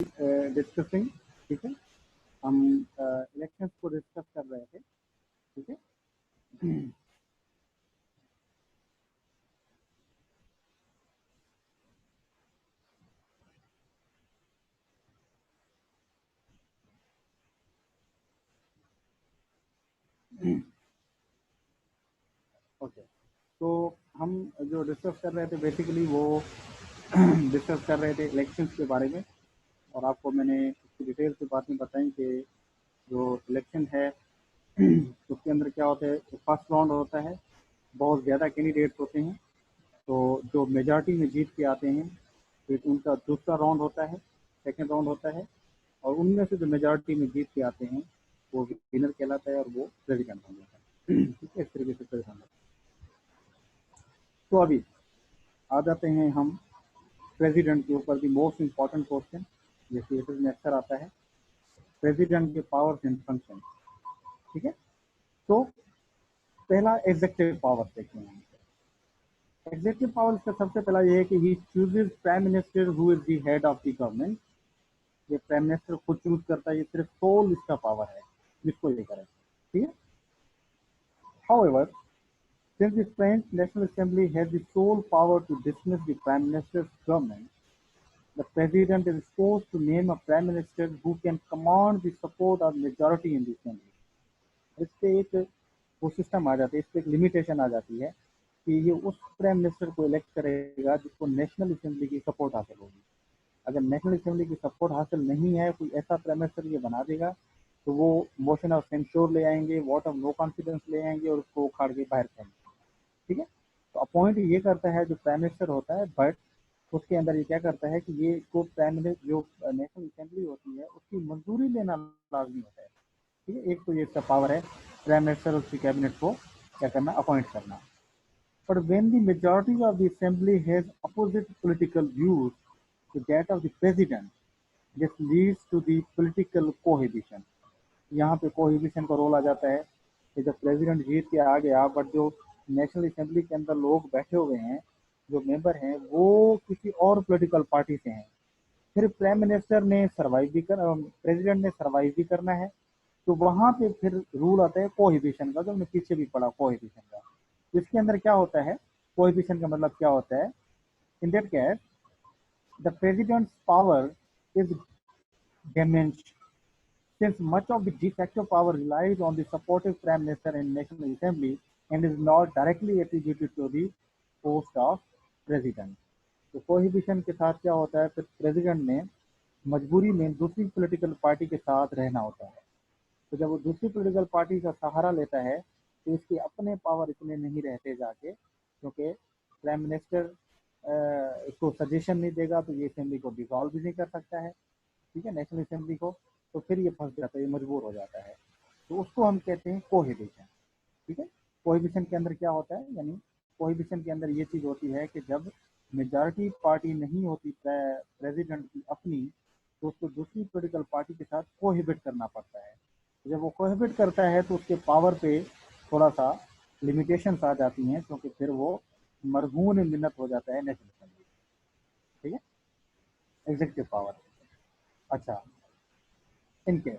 Discussing, ठीक है, हम इलेक्शंस को डिस्कस कर रहे थे, ठीक है। ओके, तो हम जो डिस्कस कर रहे थे बेसिकली वो डिस्कस कर रहे थे इलेक्शंस के बारे में, और आपको मैंने इसकी डिटेल से बातें बताई कि जो इलेक्शन है उसके अंदर क्या होता है। फर्स्ट राउंड होता है, बहुत ज़्यादा कैंडिडेट्स होते हैं, तो जो मेजॉरिटी में जीत के आते हैं फिर उनका दूसरा राउंड होता है, सेकेंड राउंड होता है, और उनमें से जो मेजॉरिटी में जीत के आते हैं वो विनर कहलाता है और वो प्रेसिडेंट बन जाता है। ठीक है, इस तरीके से प्रेसिडेंट। तो अभी आ जाते हैं हम प्रेसिडेंट के ऊपर, दी मोस्ट इम्पॉर्टेंट क्वेश्चन, जैसे इस में अक्सर आता है प्रेसिडेंट के पावर्स एंड फंक्शन। ठीक है, तो पहला एग्जेक्टिव पावर देखते हैं। एग्जेक्टिव पावर का सबसे पहला ये है कि ही chooses prime minister who is the head of the government. ये प्राइम मिनिस्टर खुद चूज करता है, ये सिर्फ सोल इसका पावर है जिसको ये करे। ठीक है, however, since the French National Assembly has the sole power to dismiss the prime minister's government, the president is forced to name a prime minister who can command the support of majority in the assembly. इस पे एक वो system आ जाती है, इस पे एक limitation आ जाती है कि ये उस प्राइम मिनिस्टर को इलेक्ट करेगा जिसको नेशनल असेंबली की सपोर्ट हासिल होगी। अगर नेशनल असेंबली की सपोर्ट हासिल नहीं है, कोई ऐसा प्राइम मिनिस्टर ये बना देगा तो वो मोशन ऑफ सेंश्योर ले आएंगे, वोट ऑफ नो कॉन्फिडेंस ले आएंगे और उसको उखाड़ के बाहर फेंकेंगे। ठीक है, तो अपॉइंट ये करता है जो प्राइम मिनिस्टर होता है, बट उसके अंदर ये क्या करता है कि ये को प्राइम मिनिस्टर जो नेशनल असेंबली होती है उसकी मंजूरी लेना लाजमी होता है। ठीक है, एक तो ये इसका पावर है प्राइम मिनिस्टर और उसकी कैबिनेट को क्या करना, अपॉइंट करना। But when the majority of the assembly has opposite political views to that of the president, this leads to the political cohabitation. यहाँ पे कोहिबिशन का रोल आ जाता है कि जब प्रेसिडेंट जीत के आ गया बट जो नेशनल असेंबली के अंदर लोग बैठे हुए हैं, जो मेंबर हैं, वो किसी और पॉलिटिकल पार्टी से हैं, फिर प्राइम मिनिस्टर ने सर्वाइव भी कर प्रेसिडेंट ने सर्वाइव भी करना है, तो वहां पे फिर रूल आता है कोहिबिशन का, जो हमने पीछे भी पढ़ा कोहिबिशन का। इसके अंदर क्या होता है, कोहिबिशन का मतलब क्या होता है, in that case the president's power is diminished since much of the de facto power relies on the supportive prime minister and national assembly and is not directly attributed to the post of president। तो कोहिबिशन के साथ क्या होता है, फिर president ने मजबूरी में दूसरी पॉलिटिकल पार्टी के साथ रहना होता है। तो जब वो दूसरी पॉलिटिकल पार्टी का सहारा लेता है तो इसके अपने पावर इतने नहीं रहते जाके, क्योंकि प्राइम मिनिस्टर इसको सजेशन नहीं देगा तो ये असेंबली को डिसॉल्व भी नहीं कर सकता है। ठीक है, नेशनल असेंबली को, तो फिर ये फंस जाता है, ये मजबूर हो जाता है, तो उसको हम कहते हैं कोहिबिशन। ठीक है, कोहिबिशन के अंदर क्या होता है, यानी कोहिबिशन के अंदर ये चीज होती है कि जब मेजॉरिटी पार्टी नहीं होती प्रेसिडेंट की अपनी, तो उसको दूसरी पॉलिटिकल पार्टी के साथ कोहिबिट करना पड़ता है। तो जब वो कोहिबिट करता है तो उसके पावर पे थोड़ा सा लिमिटेशंस आ जाती हैं, क्योंकि फिर वो मरहून मिन्नत हो जाता है नेशनल असेंबली। ठीक है, एग्जीक्यूटिव पावर। अच्छा, इनके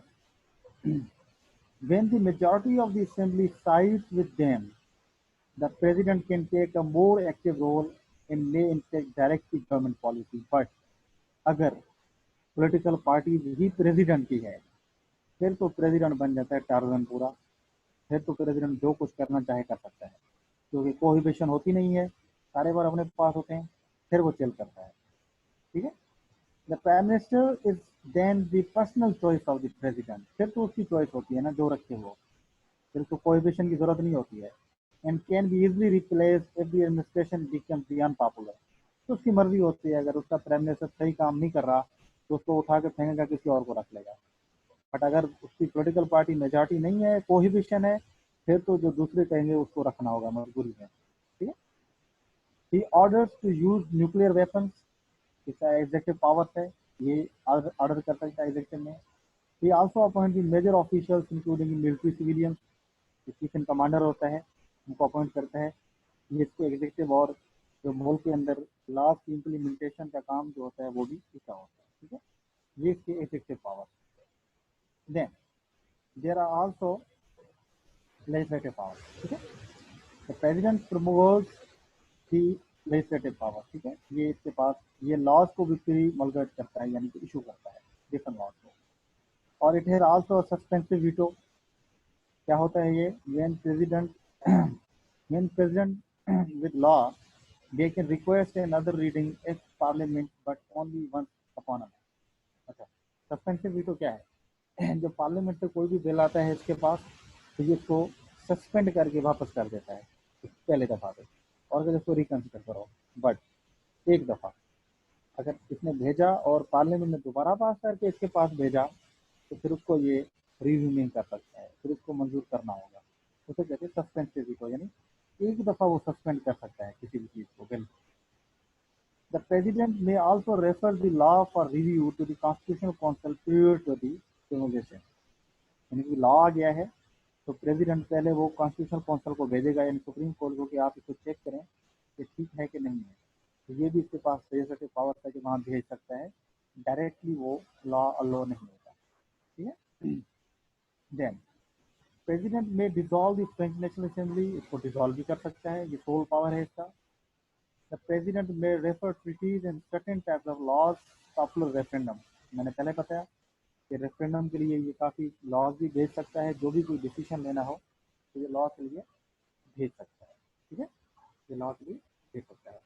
when the majority of the assembly sides with them, the president can take a more active role and may in fact direct the government policy। But अगर पॉलिटिकल पार्टी ही president की है फिर तो president बन जाता है टार्जन पूरा, फिर तो प्रेसिडेंट जो कुछ करना चाहे कर सकता है, क्योंकि कोहिबिशन होती नहीं है, सारे बार अपने पास होते हैं, फिर वो चल करता है। ठीक है, the prime minister is then the personal choice of the president, फिर तो उसकी चॉइस होती है ना जो रखे हो, फिर तो कोहिबिशन की जरूरत नहीं होती है। And can be easily replace if the administration becomes unpopular. तो उसकी मर्जी होती है, अगर उसका प्राइम मिनिस्टर सही काम नहीं कर रहा तो उसको उठा के फेंकेगा, किसी और को रख लेगा। बट अगर उसकी पॉलिटिकल पार्टी मेजॉरिटी नहीं है, कोहिबिशन है, फिर तो जो दूसरे कहेंगे उसको रखना होगा मजबूरी में। ठीक है, he orders to use nuclear weapons, इसका एग्जेक्टिव पावर्स है, ये ऑर्डर कर सकता है एग्जेक्टिव में। He also appoint the major officials including military civilians, chief and commander होता है, उनको अपॉइंट करता है। ये इसके एग्जीक्यूटिव और जो मुल्क के अंदर लॉज की इम्प्लीमेंटेशन का काम जो होता है वो भी इसका होता है। ठीक है, ये इसके executive power. Then there are also legislative power, ठीक है। The president promotes the legislative power, ठीक है। ये इसके पास ये लॉज को भी प्रीमलगेट करता है, यानी कि इशू करता है डिफरेंट लॉज को। और it has also suspensive veto. क्या होता है ये? When president with law they can request another reading if parliament but only once upon a month। अच्छा, सस्पेंसिव वीटो क्या है? जब पार्लियामेंट से कोई भी बिल आता है इसके पास, तो ये इसको सस्पेंड करके वापस कर देता है पहले दफा पे, और अगर इसको रिकंसिडर करो। बट एक दफा अगर इसने भेजा और पार्लियामेंट ने दोबारा पास करके इसके पास भेजा, तो फिर उसको ये रिव्यू नहीं कर सकता है, फिर उसको मंजूर करना होगा। उसे कहते हैं सस्पेंसिव वीटो, यानी एक दफा वो सस्पेंड कर सकता है किसी भी चीज को, bill. The president may also refer the law for review to the constitutional council prior to the promulgation। यानी कि लॉ आ गया है तो प्रेसिडेंट पहले वो कॉन्स्टिट्यूशनल काउंसिल को भेजेगा, यानी सुप्रीम कोर्ट को, कि आप इसको चेक करें कि ठीक है कि नहीं है। तो ये भी इसके पास लेजिस्लेटिव पावर है कि वहाँ भेज सकता है, डायरेक्टली वो लॉ अलो नहीं होता, ठीक है। Then president may dissolve the French national assembly, इसको डिसॉल्व भी कर सकता है, ये सोल पावर है इसका। The president may refer treaties and certain types of laws popular referendum. मैंने पहले बताया कि रेफरेंडम के लिए ये काफ़ी लॉज भी भेज सकता है, जो भी कोई डिसीजन लेना हो तो ये लॉ के लिए भेज सकता है, ठीक है। ये लॉ के लिए भेज सकता है,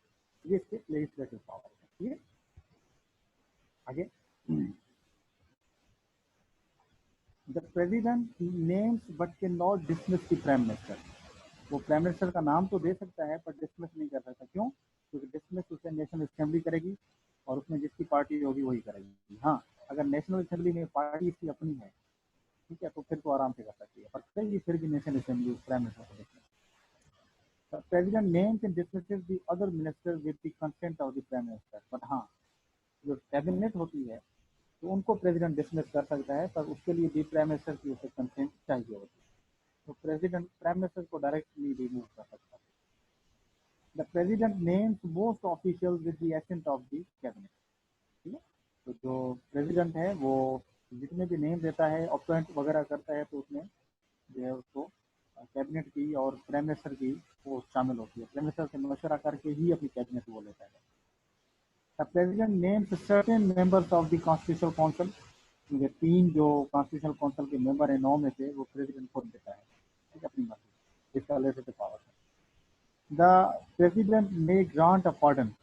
ये इसके लेजिस्लेटिव पावर है, ठीक है। आगे, the president names but can not dismiss the prime minister. वो प्राइम मिनिस्टर का नाम तो दे सकता है पर डिसमिस नहीं कर सकता। क्यों? क्योंकि डिसमिस उसे नेशनल असेंबली करेगी, और उसमें जिसकी पार्टी होगी वही करेगी। हाँ, अगर नेशनल असेंबली में पार्टी इसकी अपनी है, ठीक है, तो फिर तो आराम से कर सकती है, पर कहीं फिर भी नेशनल असेंबली प्राइम मिनिस्टर को देखना। The president names and dismisses the other minister with the consent of the prime minister। But हाँ, जो कैबिनेट होती है तो उनको प्रेसिडेंट डिसमिस कर सकता है, पर उसके लिए भी प्राइम मिनिस्टर की उसे कंसेंट चाहिए होती है। तो प्रेसिडेंट प्राइम मिनिस्टर को डायरेक्टली रिमूव कर सकता है। The president names most official with the ascent of the cabinet, ठीक है। तो जो प्रेसिडेंट है वो जितने भी नेम देता है, अपॉइंट वगैरह करता है, तो उसमें जो है उसको कैबिनेट की और प्राइम मिनिस्टर की वो शामिल होती है। प्राइम मिनिस्टर से मशवरा करके ही अपनी कैबिनेट वो लेता है। The president names certain members of the constitutional council. ये 3 जो कॉन्स्टिट्यूशनल काउंसिल के मेंबर हैं, 9 में से वो प्रेसिडेंट खुद देता है, ठीक है, अपनी मर्जी, इसका लेजिस्लेटिव पावर है। The president may grant a pardon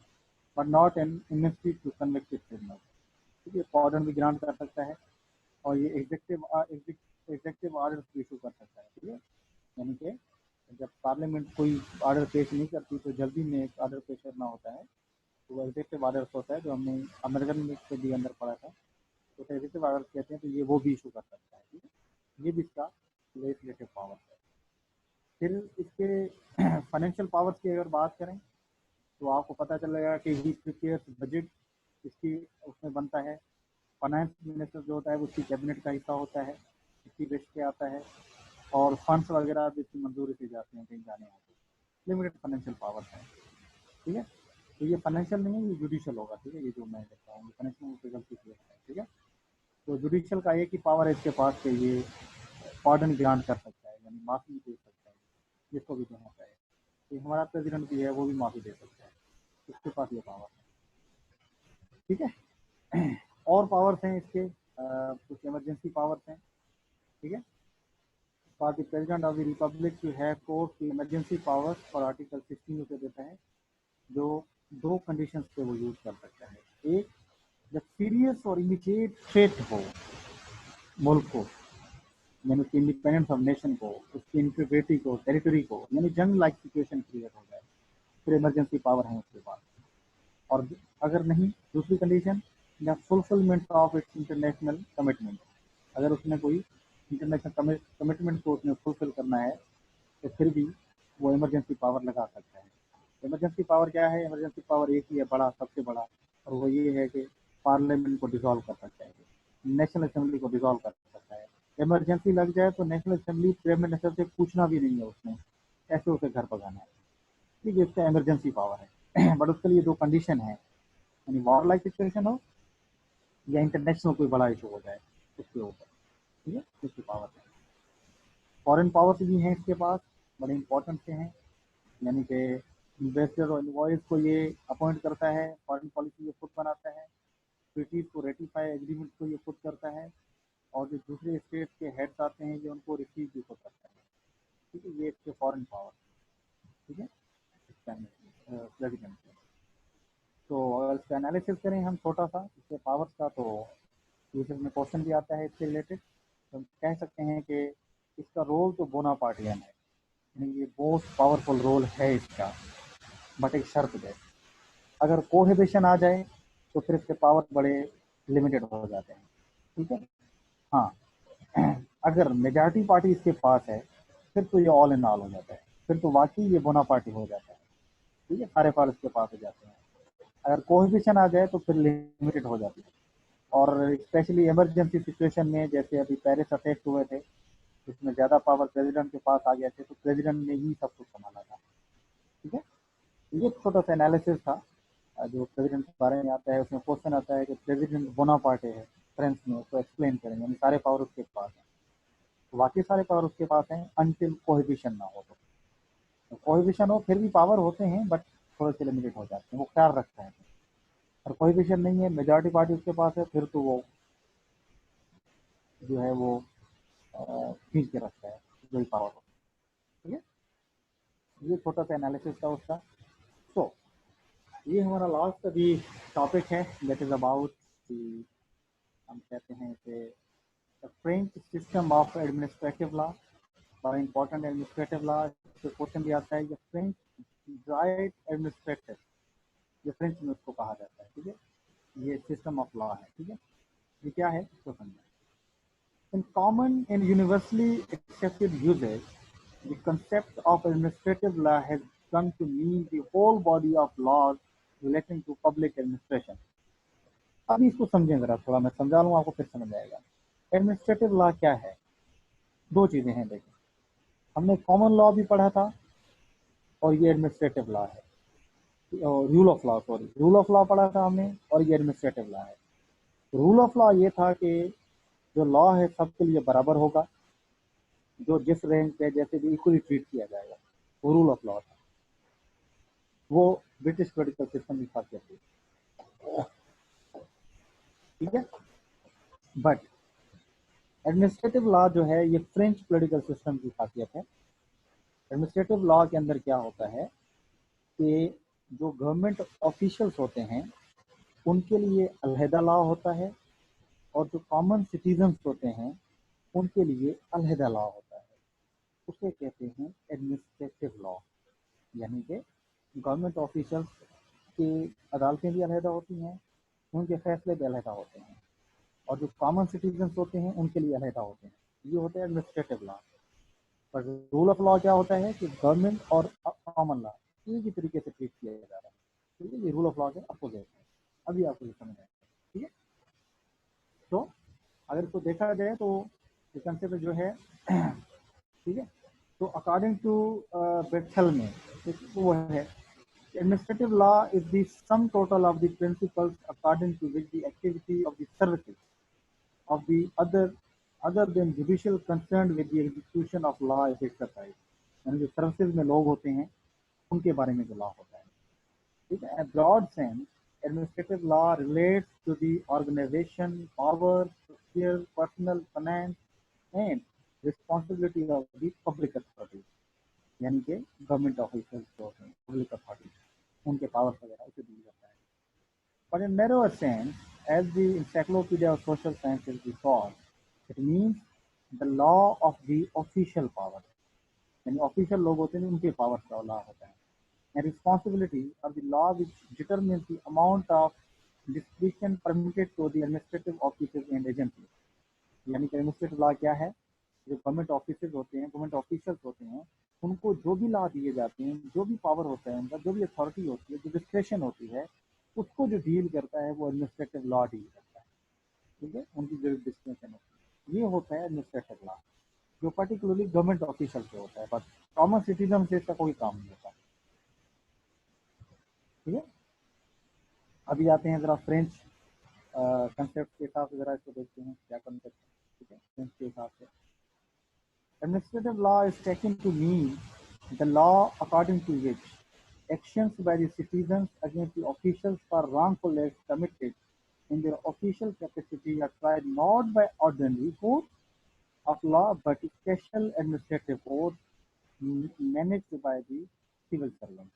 but not an amnesty to convicted criminal. ठीक है, पार्डन भी ग्रांट कर सकता है, और ये एग्जीक्यूटिव ऑर्डर भी इशू कर सकता है, ठीक है। यानी कि जब पार्लियामेंट कोई ऑर्डर पेश नहीं करती तो जल्दी में एक ऑर्डर पेश करना होता है, तो वो एग्जीक्यूटिव ऑर्डर होता है, जो हमने अमेरिकन में के भी अंदर पढ़ा था, तो एग्जीक्यूटिव ऑर्डर कहते हैं, तो ये वो भी इशू कर सकता है, ठीक है। ये भी इसका लेजिस्लेटिव पावर है। फिर इसके फाइनेंशियल पावर्स की अगर बात करें तो आपको पता चलेगा कि ही प्रिपेयर्स बजट, इसकी उसमें बनता है। फाइनेंस मिनिस्टर जो होता है वो उसकी कैबिनेट का हिस्सा होता है, इसकी बेच पे आता है, और फंड्स वगैरह भी इसकी मंजूरी से जाते हैं कहीं जाने आते हैं। लिमिटेड फाइनेंशियल पावर है, ठीक है। तो ये फाइनेंशियल नहीं है, ये जुडिशियल होगा, ठीक है। ये जो मैं कहता हूँ फाइनेंशियल पे गलती की है, ठीक है। तो जुडिशियल का एक ही पावर है इसके पास कि ये पार्डन ग्रांट कर सकता है, यानी माफी दे सकता है जिसको भी देना चाहे। तो हमारा प्रेसिडेंट भी है, वो भी माफी दे सकता है, इसके पास ये पावर है, ठीक है। और पावर्स हैं इसके, कुछ इमरजेंसी पावर्स हैं, ठीक है। For the president of the republic to have court की इमरजेंसी पावर्स फॉर आर्टिकल 16 उसे देता है, जो 2 कंडीशंस पे वो यूज कर सकता है। एक, जब सीरियस और इमीडिएट थ्रेट हो मुल्क को, यानी उसकी इंडिपेंडेंस ऑफ नेशन को, उसकी इंटीग्रिटी को, टेरिटरी को, यानी जंग लाइक सिचुएशन क्रिएट हो जाए, फिर इमरजेंसी पावर है उसके पास। और अगर नहीं, दूसरी condition, the fulfilment of its international commitment. अगर उसने कोई इंटरनेशनल कमिटमेंट को उसने फुलफिल करना है, तो फिर भी वो इमरजेंसी पावर लगा सकता है। इमरजेंसी पावर क्या है? इमरजेंसी पावर एक ही है, बड़ा, सबसे बड़ा, और वो ये है कि पार्लियामेंट को डिसॉल्व कर सकता है, नेशनल असेंबली को डिसॉल्व कर सकता है। इमरजेंसी लग जाए तो नेशनल असेंबली प्राइम मिनिस्टर से पूछना भी नहीं है उसने, ऐसे उसे घर भगाना है, ठीक है। इसका इमरजेंसी पावर है। बट उसके लिए 2 कंडीशन है, यानी वॉर लाइक सिचुएशन हो या इंटरनेशनल कोई बड़ा इशू हो जाए उसके ऊपर, ठीक है, इसकी पावर है। फॉरेन पावर्स भी हैं इसके पास, बड़े इंपॉर्टेंट से हैं, यानी कि इन्वेस्टर और इन्वॉइस को ये अपॉइंट करता है, फॉरेन पॉलिसी ये खुद बनाता है, ट्रीटीज को रेटिफाई एग्रीमेंट को ये खुद करता है, और जो दूसरे स्टेट के हेड्स आते हैं ये उनको रिसीव भी खुद करता है, ठीक है, ये इसके फॉरेन पावर, ठीक है, प्रेसिडेंट। तो अगर इसका एनालिसिस करें हम छोटा सा इसके पावर्स का, तो फ्यूचर में क्वेश्चन भी आता है इससे रिलेटेड, तो हम कह सकते हैं कि इसका रोल तो बोनापार्टियन है, यानी ये बहुत पावरफुल रोल है इसका, बट एक शर्त है, अगर कोहेबिशन आ जाए तो फिर इसके पावर बड़े लिमिटेड हो जाते हैं, ठीक है। हाँ, अगर मेजॉरिटी पार्टी इसके पास है फिर तो ये ऑल इन ऑल हो जाता है, फिर तो वाकई ये बोनापार्टी हो जाता है, ठीक है, सारे पावर इसके पास हो जाते हैं। अगर कोहेबिशन आ जाए तो फिर लिमिटेड हो जाती है, और स्पेशली इमरजेंसी सिचुएशन में, जैसे अभी पेरिस अटैक हुए थे जिसमें ज़्यादा पावर प्रेसिडेंट के पास आ गए थे, तो प्रेसिडेंट ने ही सब कुछ संभाला था, ठीक है। ये छोटा सा एनालिसिस था जो प्रेसिडेंट के बारे में आता है, उसमें क्वेश्चन आता है कि प्रेसिडेंट बोनापार्टे है फ्रेंच में, उसको एक्सप्लेन करेंगे, यानी सारे पावर उसके पास हैं, तो बाकी सारे पावर उसके पास हैं अनटिल कोहिबिशन ना हो, तो कोहिबिशन हो फिर भी पावर होते हैं बट थोड़े से लिमिटेड हो जाते हैं, वो ख्याल रखता है। और कोहिबिशन नहीं है, मेजॉरिटी पार्टी उसके पास है, फिर तो वो जो है वो खींच के रखता है जो भी पावर हो, ठीक है। ये छोटा सा एनालिसिस था उसका। तो ये हमारा लास्ट अभी टॉपिक है, दैट इज अबाउट, हम कहते हैं कि French system of administrative law, बड़ा इंपॉर्टेंट एडमिनिस्ट्रेटिव लॉ, क्वेश्चन भी आता है कि फ्रेंच राइट एडमिनिस्ट्रेटिव, ये फ्रेंच में उसको कहा जाता है, ठीक है, ये सिस्टम ऑफ लॉ है, ठीक है। ये क्या है इसको समझें। In common and universally accepted usage, the concept of administrative law has come to mean the whole body of laws relating to public administration. अभी इसको समझें जरा, थोड़ा मैं समझा लूँ आपको, फिर समझ आएगा। एडमिनिस्ट्रेटिव लॉ क्या है, दो चीज़ें हैं देखिए, हमने कॉमन लॉ भी पढ़ा था और ये एडमिनिस्ट्रेटिव लॉ है, rule of law, sorry, rule of law पढ़ा था हमने, और ये एडमिनिस्ट्रेटिव लॉ है। रूल ऑफ लॉ ये था कि जो लॉ है सबके लिए बराबर होगा, जो जिस रैंक पे जैसे भी इक्वली ट्रीट किया जाएगा, वो रूल ऑफ लॉ था, वो ब्रिटिश पॉलिटिकल सिस्टम की खासियत थी, ठीक है। बट एडमिनिस्ट्रेटिव लॉ जो है ये फ्रेंच पॉलिटिकल सिस्टम की खासियत है। एडमिनिस्ट्रेटिव लॉ के अंदर क्या होता है कि जो गवर्नमेंट ऑफिशियल्स होते हैं उनके लिए अलहदा लॉ होता है, और जो कॉमन सिटीजन्स होते हैं उनके लिए अलहदा लॉ होता है, उसे कहते हैं एडमिनिस्ट्रेटिव लॉ। यानी कि गवर्नमेंट ऑफिशियल्स की अदालतें भी अलहदा होती हैं, उनके फैसले भी अलहदा होते हैं, और जो कॉमन सिटीजन्स होते हैं उनके लिए अलहदा होते हैं, ये होता है एडमिनिस्ट्रेटिव लॉ। पर रूल ऑफ लॉ क्या होता है कि गवर्नमेंट और कॉमन लॉ एक ही तरीके से ट्रीट किया जा रहा है, ठीक है, ये रूल ऑफ लॉ के अपोजिट है। अभी आपको ये समझ आएगा, ठीक है। तो अगर इसको देखा जाए तो ये कंसेप्ट जो है ठीक है, तो अकॉर्डिंग टू बेथल में वो है, administrative law is the sum total of the principles according to which the activity of the services of the other than judicial concerned with the execution of law is exercised, यानी जो services में लोग होते हैं उनके बारे में जो लॉ होता है, ठीक है। Broad sense administrative law relates to the organisation, power, scale, personal, finance and responsibility of the public authority, यानी कि गवर्नमेंट ऑफिसर्स जो होते हैं, पब्लिक अथॉरिटी, उनके पावर्स वगैरह उसे डील करता है। But in narrower sense, as the Encyclopedia of Social Sciences recalls, it means the law of the official power, यानी ऑफिशियल लोग होते हैं उनके पावर्स का लॉ होता है। And responsibility of the law which determines the amount of discretion permitted to the administrative officers and agencies, यानी कि एडमिनिस्ट्रेटिव लॉ क्या है, जो गवर्नमेंट ऑफिसर्स होते हैं, गवर्नमेंट ऑफिसर्स होते हैं, उनको जो भी लॉ दिए जाते हैं, जो भी पावर होता है उनका, जो भी अथॉरिटी होती है, जो डिस्क्रेशन होती है, उसको जो डील करता है वो एडमिनिस्ट्रेटिव लॉ डील करता है, ठीक है, उनकी जो डिस्क्रेशन होती है, ये होता है एडमिनिस्ट्रेटिव लॉ, जो पर्टिकुलरली गवर्नमेंट ऑफिशियल से होता है, बट कॉमन सिटीजन से इसका कोई काम नहीं होता, ठीक है। अभी आते हैं जरा फ्रेंच कंसेप्ट के हिसाब से ज़रा इसको देखते हैं क्या कंसेप्ट है, ठीक है, सेंस के हिसाब से। Administrative law is taken to mean the law according to which actions by the citizens against the officials for wrongful acts committed in their official capacity are tried not by ordinary courts of law but special administrative courts managed by the civil servant।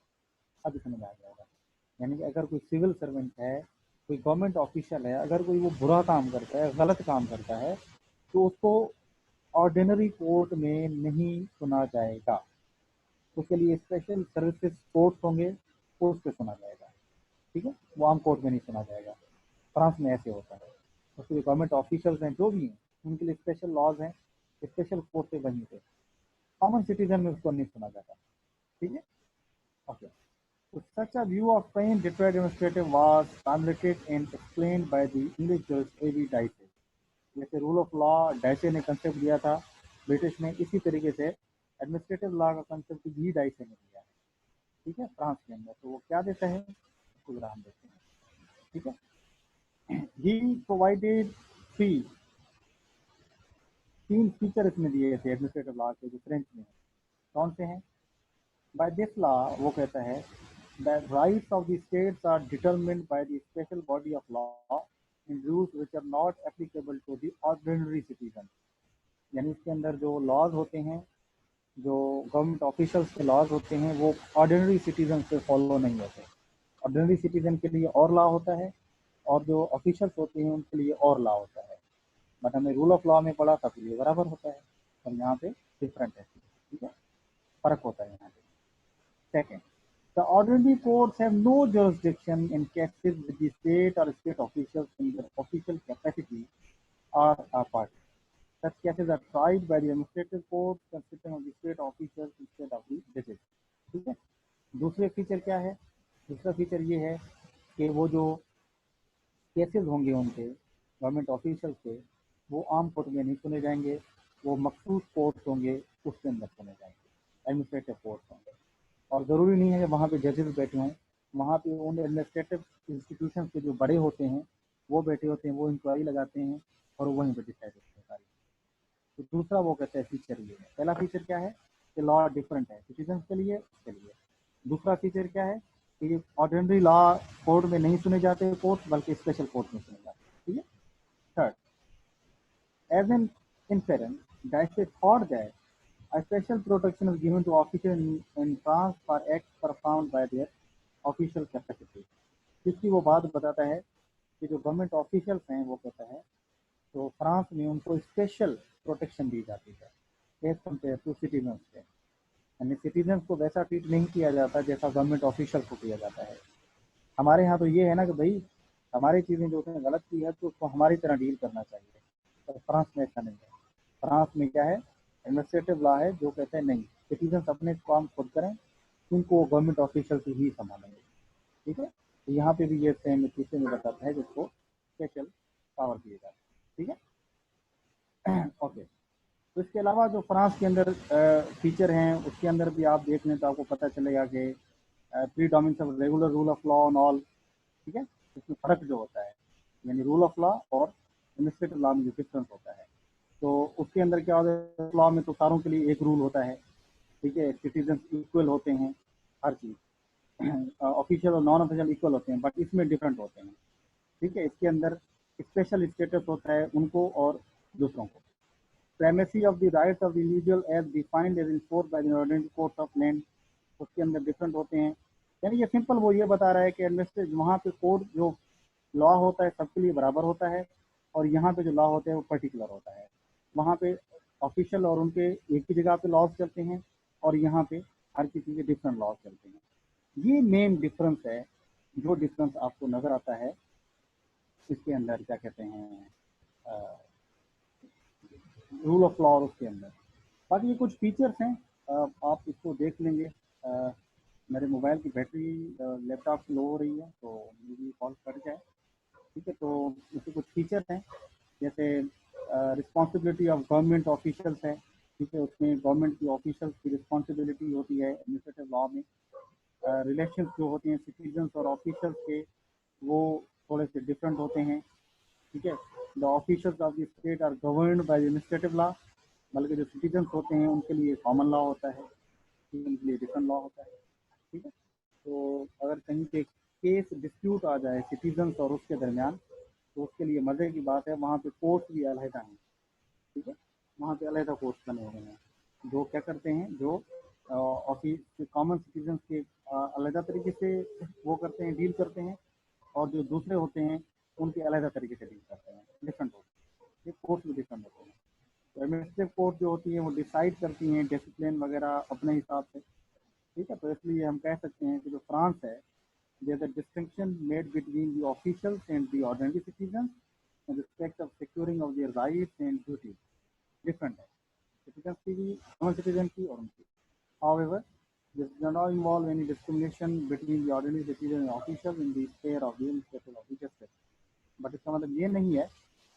अब समझ आ जाएगा, यानी कि अगर कोई civil servant है, कोई government official है, अगर कोई वो बुरा काम करता है, गलत काम करता है, तो उसको ऑर्डिनरी कोर्ट में नहीं सुना जाएगा, उसके लिए स्पेशल सर्विसेज कोर्ट होंगे, कोर्ट पे सुना जाएगा, ठीक है, वो आम कोर्ट में नहीं सुना जाएगा। फ्रांस में ऐसे होता है, उसके गवर्नमेंट ऑफिशियल्स हैं जो भी हैं, उनके लिए स्पेशल लॉज हैं, स्पेशल कोर्ट पे वहीं पे, कॉमन सिटीजन में उसको नहीं सुना जाता, ठीक है, okay. So such a view of plain Detroit administrative was formulated and explained by the English judge A.V. Dicey। जैसे रूल ऑफ लॉ डाइसे ने कंसेप्ट दिया था ब्रिटिश में, इसी तरीके से एडमिनिस्ट्रेटिव लॉ का कंसेप्ट भी डाइसे ने दिया है, ठीक है, फ्रांस के अंदर। तो वो क्या देता है उसको जरा हम देखते हैं, ठीक है। ही प्रोवाइडेड तीन फीचर इसमें दिए थे एडमिनिस्ट्रेटिव लॉ के, जो फ्रेंच में है। कौन से हैं? बाय दिस लॉ वो कहता है that rights of the states are determined by the special body of law and rules which are not applicable to the ordinary citizen। यानी इसके अंदर जो लॉज होते हैं, जो गवर्नमेंट ऑफिशियल्स के लॉज होते हैं, वो ऑर्डिनरी सिटीजन से फॉलो नहीं होते। ऑर्डिनरी सिटीजन के लिए और लॉ होता है और जो ऑफिशियल्स होते हैं उनके लिए और लॉ होता है। बट हमने रूल ऑफ लॉ में पढ़ा था तो ये बराबर होता है, और यहाँ पे डिफरेंट है, ठीक है, फर्क होता है यहाँ पे। Second, the ordinary courts have no jurisdiction in cases with the state or state officials in their official capacity or a party। Such cases are tried by the administrative court consisting of the state officials instead of the judges, ठीक है। दूसरे feature क्या है? दूसरा feature ये है कि वो जो केसेस होंगे उनके गवर्नमेंट ऑफिशियल के, वो आम कोर्ट में नहीं सुने जाएंगे, वो मखसूस कोर्ट होंगे उसके अंदर सुने जाएंगे, एडमिनिस्ट्रेटिव कोर्ट होंगे। और ज़रूरी नहीं है कि वहाँ पे जजेस बैठे हों, वहाँ पे उन एडमिनिस्ट्रेटिव इंस्टीट्यूशन के जो बड़े होते हैं वो बैठे होते हैं, वो इंक्वायरी लगाते हैं और वहीं पर डिसाइड होते हैं सारी। तो दूसरा वो कहते हैं फीचर ये है। पहला फीचर क्या है कि लॉ डिफरेंट है सिटीजन के लिए, उसके लिए। दूसरा फीचर क्या है कि ऑर्डिनरी लॉ कोर्ट में नहीं सुने जाते कोर्ट, बल्कि स्पेशल कोर्ट में सुने जाते हैं, ठीक है। Third, as an inference, Dicey thought that a special protection is given to officials in France for acts performed by their official capacity। जिसकी वो बात बताता है कि जो गवर्नमेंट ऑफिशियल्स हैं, वो कहता है तो फ्रांस में उनको स्पेशल प्रोटेक्शन दी जाती है एज कम्पेयर टू सिटीजन से। यानी सिटीजन को वैसा ट्रीट नहीं किया जाता जैसा गवर्नमेंट ऑफिशियल को किया जाता है। हमारे यहाँ तो ये है ना कि भाई हमारी चीज़ें जो उसने गलत की है तो उसको हमारी तरह डील करना चाहिए, तो फ्रांस में ऐसा नहीं है। फ्रांस में क्या है, एडमिनिस्ट्रेटिव लॉ है जो कहते हैं नहीं, सिटीजन अपने काम खुद करें, उनको गवर्नमेंट ऑफिशियल से ही संभालेंगे, ठीक है। तो यहाँ पे भी ये सेम तीसरे में बताता है जिसको स्पेशल पावर दिए जाते हैं, ठीक है। ओके, तो इसके अलावा जो फ्रांस के अंदर फीचर हैं उसके अंदर भी आप देख लें तो आपको पता चलेगा कि predominance of regular rule of law on all, ठीक है। इसमें फर्क जो होता है, यानी रूल ऑफ लॉ और एडमिनिस्ट्रेटिव लॉ में जो डिफरेंस होता है, तो उसके अंदर क्या होता है, लॉ में तो सारों के लिए एक रूल होता है, ठीक है, सिटीजन इक्वल होते हैं, हर चीज़ ऑफिशियल और नॉन ऑफिशियल इक्वल होते हैं, बट इसमें डिफरेंट होते हैं, ठीक है। इसके अंदर स्पेशल स्टेटस होता है उनको और दूसरों को। Primacy of the rights of the individual as defined as enforced by the ordinary courts of land, उसके अंदर डिफरेंट होते हैं। यानी ये सिंपल वो ये बता रहा है कि एडमिनिस्ट्रेटिव वहाँ पे कोर्ट जो लॉ होता है सबके लिए बराबर होता है, और यहाँ पे जो लॉ होता है वो पर्टिकुलर होता है। वहाँ पे ऑफिशियल और उनके एक ही जगह पे लॉज चलते हैं, और यहाँ पे हर किसी के डिफरेंट लॉज चलते हैं। ये मेन डिफरेंस है, जो डिफरेंस आपको नज़र आता है इसके अंदर क्या कहते हैं रूल ऑफ लॉ और उसके अंदर। बाकी ये कुछ फीचर्स हैं, आप इसको देख लेंगे। मेरे मोबाइल की बैटरी लैपटॉप की लो हो रही है तो मेरी कॉल कट जाए, ठीक है। तो इसके कुछ फीचर्स हैं, जैसे रिस्पॉन्सिबिलिटी ऑफ गवर्नमेंट ऑफिशियल्स है, ठीक है, उसमें गवर्नमेंट की ऑफिशियल्स की रिस्पॉन्सिबिलिटी होती है एडमिनिस्ट्रेटिव लॉ में। रिलेशन जो होते हैं सिटीजन्स और ऑफिशियल्स के, वो थोड़े से डिफरेंट होते हैं, ठीक है। The officers of the state are governed by administrative law, बल्कि जो सिटीजन्स होते हैं उनके लिए कॉमन लॉ होता है, उनके लिए डिफरेंट लॉ होता है, ठीक है। तो अगर कहीं पे केस डिस्प्यूट आ जाए सिटीजन्स और उसके दरमियान, तो उसके लिए मज़े की बात है वहाँ पे कोर्ट भी अलहदा हैं, ठीक है। वहाँ पे अलहदा कोर्ट बने हुए हैं जो क्या करते हैं, जो ऑफिस कॉमन सिटीजन्स के अलहदा तरीके से वो करते हैं, डील करते हैं, और जो दूसरे होते हैं उनके अलहदा तरीके से डील करते हैं, डिफरेंट होते हैं, ये कोर्ट भी डिफरेंट होते हैं। तो एडमिनिस्ट्रेटिव कोर्ट जो होती है वो डिसाइड करती हैं डिसिप्लिन वगैरह अपने हिसाब से, ठीक है। तो इसलिए हम कह सकते हैं कि जो फ्रांस है, there's a distinction made between the officials and the ordinary citizens in respect of securing of their rights and duties. Different है citizens की भी, non citizen की और उनकी। However, this does not involve any discrimination between the ordinary citizen and officials in the sphere of the administrative of the justice. But इसका मतलब ये नहीं है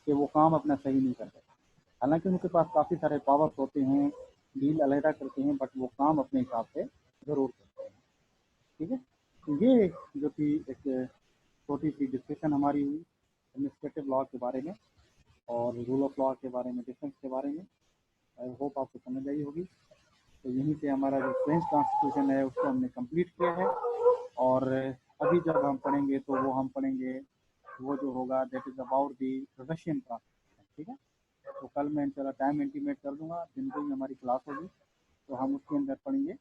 कि वो काम अपना सही नहीं करते, हालांकि उनके पास काफ़ी सारे पावर्स होते हैं, डील अलहदा करते हैं, बट वो काम अपने हिसाब से ज़रूर करते हैं, ठीक है। तो ये जो थी एक छोटी सी डिस्कशन हमारी हुई एडमिनिस्ट्रेटिव लॉ के बारे में और रूल ऑफ लॉ के बारे में, डिफरेंस के बारे में। आई होप आपको समझ आई होगी। तो यहीं से हमारा जो फ्रेंच कॉन्स्टिट्यूशन है उसको हमने कंप्लीट किया है, और अभी जब हम पढ़ेंगे तो वो हम पढ़ेंगे वो जो होगा that is about the Russian constitution, ठीक है। तो कल मैं इंशाल्लाह टाइम इंटीमेट कर दूंगा, दिन को ही हमारी क्लास होगी, तो हम उसके अंदर पढ़ेंगे